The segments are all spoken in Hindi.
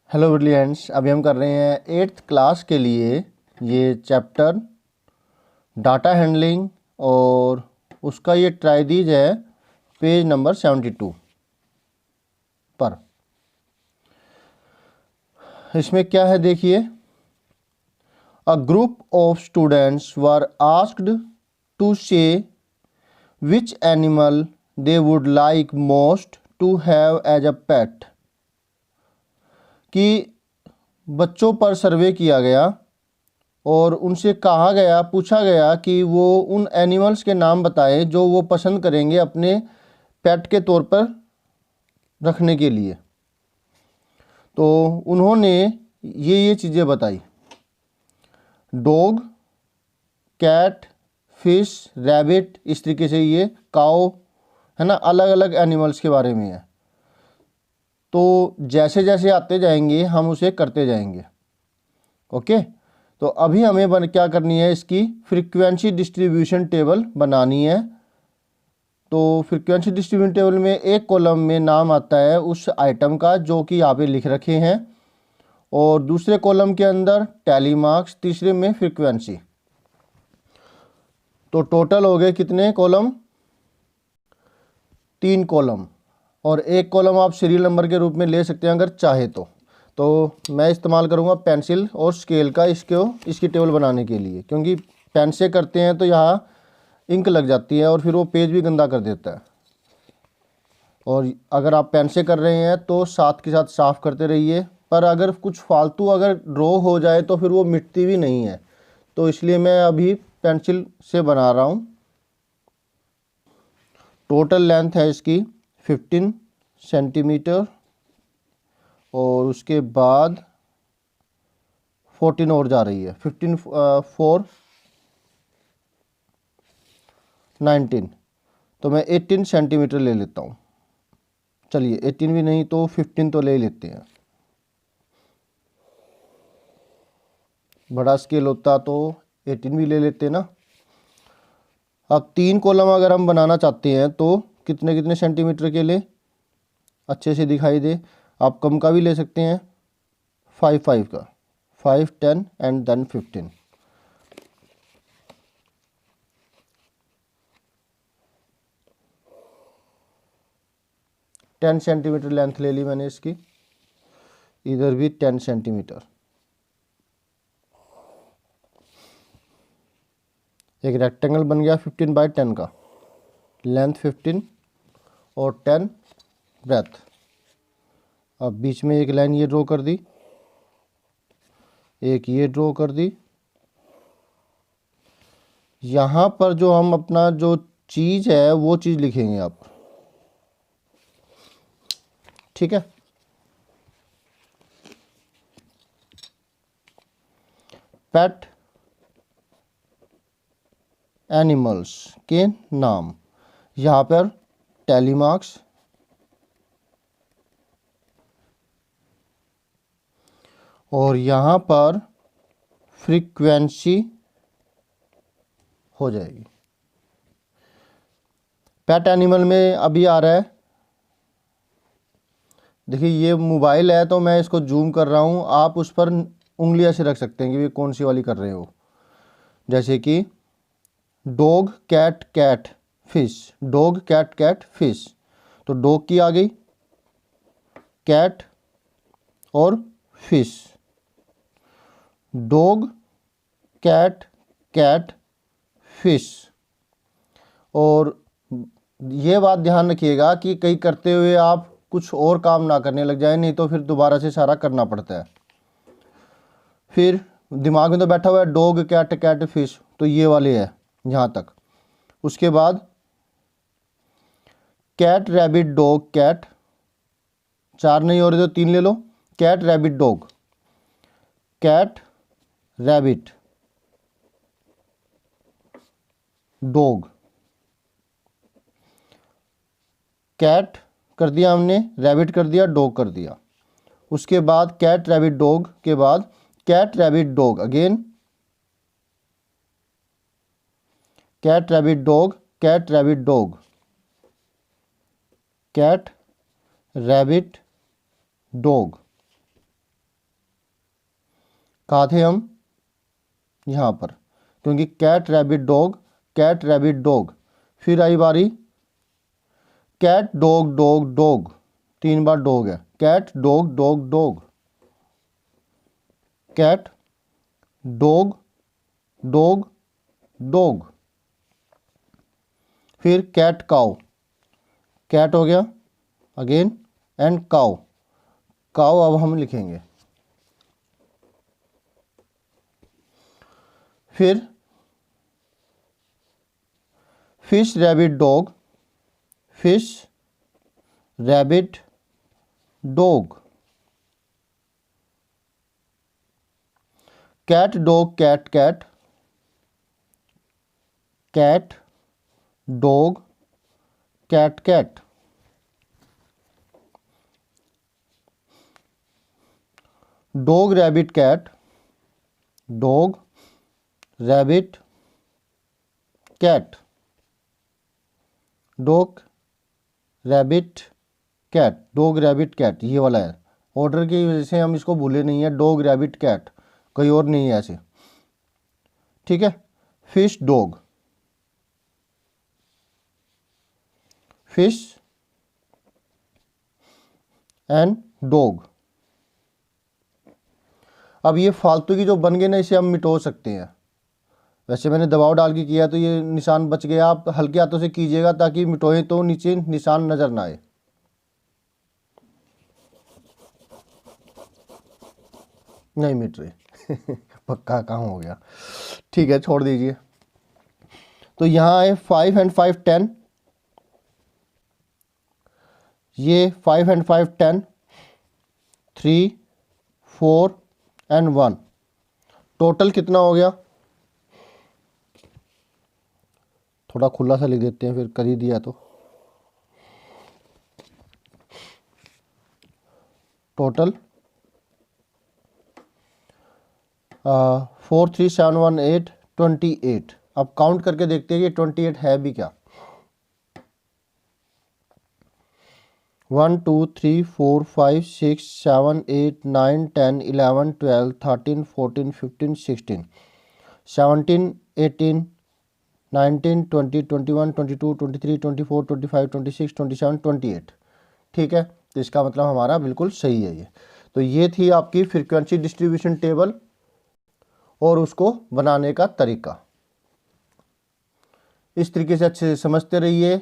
हेलो ब्रिलियंट्स, अभी हम कर रहे हैं 8th क्लास के लिए ये चैप्टर डाटा हैंडलिंग और उसका ये ट्राइदीज है पेज नंबर 72 पर। इसमें क्या है देखिए, a group of students were asked to say which animal they would like most to have as a pet. कि बच्चों पर सर्वे किया गया और उनसे कहा गया, पूछा गया कि वो उन एनिमल्स के नाम बताएं जो वो पसंद करेंगे अपने पेट के तौर पर रखने के लिए। तो उन्होंने ये चीज़ें बताई, डॉग, कैट, फिश, रैबिट, इस तरीके से ये काऊ है ना, अलग अलग एनिमल्स के बारे में है। तो जैसे जैसे आते जाएंगे हम उसे करते जाएंगे। ओके, तो अभी हमें क्या करनी है, इसकी फ्रीक्वेंसी डिस्ट्रीब्यूशन टेबल बनानी है। तो फ्रीक्वेंसी डिस्ट्रीब्यूशन टेबल में एक कॉलम में नाम आता है उस आइटम का जो कि यहाँ पे लिख रखे हैं, और दूसरे कॉलम के अंदर टैली मार्क्स, तीसरे में फ्रीक्वेंसी। तो टोटल हो गए कितने कॉलम? 3 कॉलम, और एक कॉलम आप सीरियल नंबर के रूप में ले सकते हैं अगर चाहे तो मैं इस्तेमाल करूँगा पेंसिल और स्केल का इसकी टेबल बनाने के लिए, क्योंकि पेन से करते हैं तो यहाँ इंक लग जाती है और फिर वो पेज भी गंदा कर देता है। और अगर आप पेन से कर रहे हैं तो साथ के साथ साफ़ करते रहिए, पर अगर कुछ फालतू अगर ड्रॉ हो जाए तो फिर वो मिटती भी नहीं है, तो इसलिए मैं अभी पेंसिल से बना रहा हूँ। टोटल लेंथ है इसकी 15 सेंटीमीटर, और उसके बाद 14 और जा रही है, 15 4 19, तो मैं 18 सेंटीमीटर ले लेता हूँ। चलिए 18 भी नहीं तो 15 तो ले लेते हैं। बड़ा स्केल होता तो 18 भी ले लेते ना। अब 3 कॉलम अगर हम बनाना चाहते हैं तो कितने कितने सेंटीमीटर के लिए अच्छे से दिखाई दे, आप कम का भी ले सकते हैं, 5 5 का, 5 10 and then 15। Ten centimetre length ले ली मैंने इसकी, इधर भी 10 सेंटीमीटर। एक रेक्टेंगल बन गया 15 बाई 10 का, लेंथ 15 और 10 ब्रेथ। अब बीच में एक लाइन ये ड्रॉ कर दी, एक ये ड्रॉ कर दी। यहाँ पर जो हम अपना जो चीज़ है वो चीज़ लिखेंगे आप, ठीक है। पेट एनिमल्स के नाम, यहाँ पर टैली मार्क्स, और यहाँ पर फ्रीक्वेंसी हो जाएगी। पेट एनिमल में अभी आ रहा है, देखिए ये मोबाइल है तो मैं इसको जूम कर रहा हूँ, आप उस पर उंगलियां से रख सकते हैं कि ये कौन सी वाली कर रहे हो। जैसे कि dog, cat, cat, fish, dog, cat, cat, fish, तो डॉग की आ गई, कैट और fish, dog, cat, cat, fish. और ये बात ध्यान रखिएगा कि कहीं करते हुए आप कुछ और काम ना करने लग जाए, नहीं तो फिर दोबारा से सारा करना पड़ता है। फिर दिमाग में तो बैठा हुआ है डॉग, कैट, कैट, फिश, तो ये वाले है यहाँ तक। उसके बाद कैट, रैबिट, डॉग, कैट, 4 नहीं हो रहे तो 3 ले लो, cat, rabbit, dog, cat, rabbit, dog, cat कर दिया हमने, रैबिट कर दिया, डॉग कर दिया। उसके बाद कैट, रैबिट, डॉग के बाद cat, rabbit, dog again, cat, rabbit, dog, cat, rabbit, dog, cat, rabbit, dog. कहाँ थे हम, यहाँ पर, क्योंकि cat rabbit dog, cat rabbit dog. फिर आई बारी कैट डॉग डॉग डॉग, 3 बार डॉग है, cat dog dog dog, cat dog dog dog. फिर कैट काउ, कैट हो गया अगेन, एंड काउ, काउ अब हम लिखेंगे। फिर fish rabbit dog, fish rabbit dog, cat dog cat cat, cat dog cat cat, dog rabbit cat, dog rabbit cat, dog rabbit cat, dog rabbit cat, ये वाला है। ऑर्डर की वजह से हम इसको भूले नहीं है, डॉग रैबिट कैट, कोई और नहीं है ऐसे, ठीक है। Fish dog, fish and dog. अब ये फालतू की जो बन गए ना, इसे हम मिटो सकते हैं। वैसे मैंने दबाव डाल के किया तो ये निशान बच गया, आप हल्के हाथों से कीजिएगा ताकि मिटोए तो नीचे निशान नज़र ना आए। नहीं मिट रहे पक्का काम हो गया, ठीक है, छोड़ दीजिए। तो यहाँ है 5 एंड 5 10, ये 5 एंड 5 10, 3 4 एंड 1, टोटल कितना हो गया। थोड़ा खुला सा लिख देते हैं, फिर कर ही दिया तो। टोटल 4 3 7 1 8 28। अब काउंट करके देखते हैं कि 28 है भी क्या। 1 2 3 4 5 6 7 8 9 10 11 12 13 14 15 16 17 18 19 20 21 22 23 24 25 26 27 28, ठीक है। तो इसका मतलब हमारा बिल्कुल सही है ये। तो ये थी आपकी फ्रीक्वेंसी डिस्ट्रीब्यूशन टेबल और उसको बनाने का तरीका। इस तरीके से अच्छे से समझते रहिए,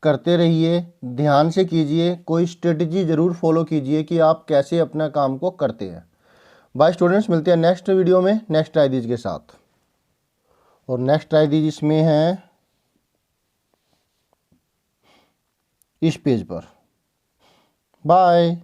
करते रहिए, ध्यान से कीजिए, कोई स्ट्रेटजी ज़रूर फॉलो कीजिए कि आप कैसे अपना काम को करते हैं। बाय स्टूडेंट्स, मिलते हैं नेक्स्ट वीडियो में नेक्स्ट आईडीज के साथ। और नेक्स्ट आईडीज इसमें है इस पेज पर। बाय।